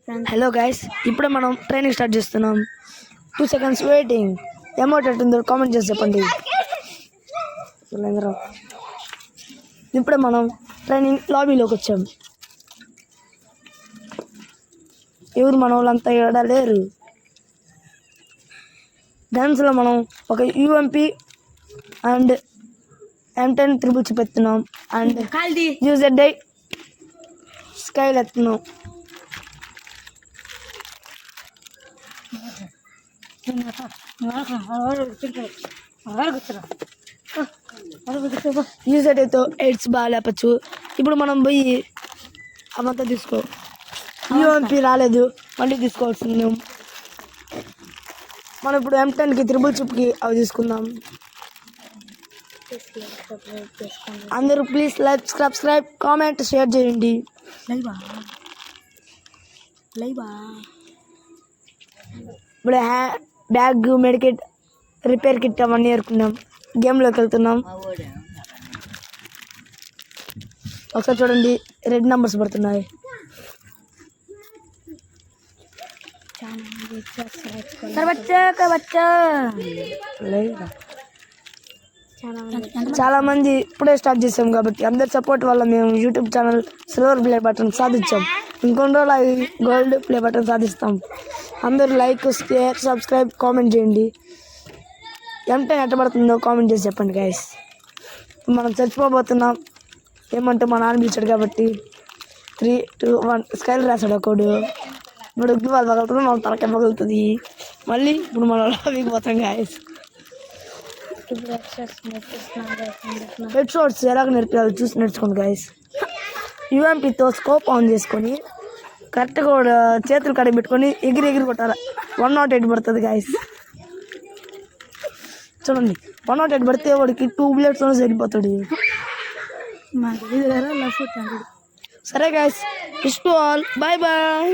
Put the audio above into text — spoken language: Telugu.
హలో గైస్, ఇప్పుడు మనం ట్రైనింగ్ స్టార్ట్ చేస్తున్నాం. 2 seconds వెయిటింగ్. అమౌంట్ ఎట్టుందో కామెంట్ చేసి చెప్పండి. ఇప్పుడు మనం ట్రైనింగ్ లాబీలోకి వచ్చాం. ఎవరు మన వాళ్ళంతా ఇక్కడ లేరు. డాన్స్లో మనం ఒక UMP and M10 triple chip ఎత్తున్నాం అండ్ UZI స్కైల్ ఎత్తున్నాం. UZIతో ఎయిడ్స్ బాగా లేపచ్చు. ఇప్పుడు మనం పోయి అవంతా తీసుకో. యూఎంపీ రాలేదు, మళ్ళీ తీసుకోవాల్సింది. మనం ఇప్పుడు M10కి త్రిబుల్ చిప్కి అవి తీసుకుందాం. అందరూ please like, subscribe, comment, share చేయండి. ఇప్పుడు బ్యాగ్, మెడికిట్, రిపేర్ కిట్ అవన్నీ ఏరుకున్నాం. గేమ్లోకి వెళ్తున్నాం. ఒకసారి చూడండి, రెడ్ నెంబర్స్ పడుతున్నాయి. చాలా మంది ఇప్పుడే స్టార్ట్ చేసాం కాబట్టి అందరి సపోర్ట్ వల్ల మేము YouTube channel silver play button సాధించాం. ఇంకొన్ని రోజులు అవి గోల్డ్ ప్లే బటన్ సాధిస్తాం. అందరూ లైక్, షేర్, సబ్స్క్రైబ్, కామెంట్ చేయండి. M10 ఎట్టబడుతుందో కామెంట్ చేసి చెప్పండి గైస్. మనం చచ్చిపోబోతున్నాం. ఏమంటే మా నాన్న పిలిచాడు కాబట్టి 3, 2, 1 స్కైల్ రాశాడు ఒకడు. ఇప్పుడు ఉగ్గు వాళ్ళు పగలుతుంది, మన తలకే పగులుతుంది. మళ్ళీ ఇప్పుడు మనం లాబీకి పోతాం గైస్. హెడ్ షాట్స్ ఎలాగ నేర్పించాలి చూసి నేర్చుకోండి గైస్. యూఎంపీతో స్కోప్ ఆన్ చేసుకొని కరెక్ట్గా చేతులు కడిగి పెట్టుకొని ఎగిరి కొట్టాలి. 108 పడుతుంది గైస్. చూడండి, 108 పడితే వాడికి 2 bullets సరిపోతాడు. సరే guys, wish to all, bye bye.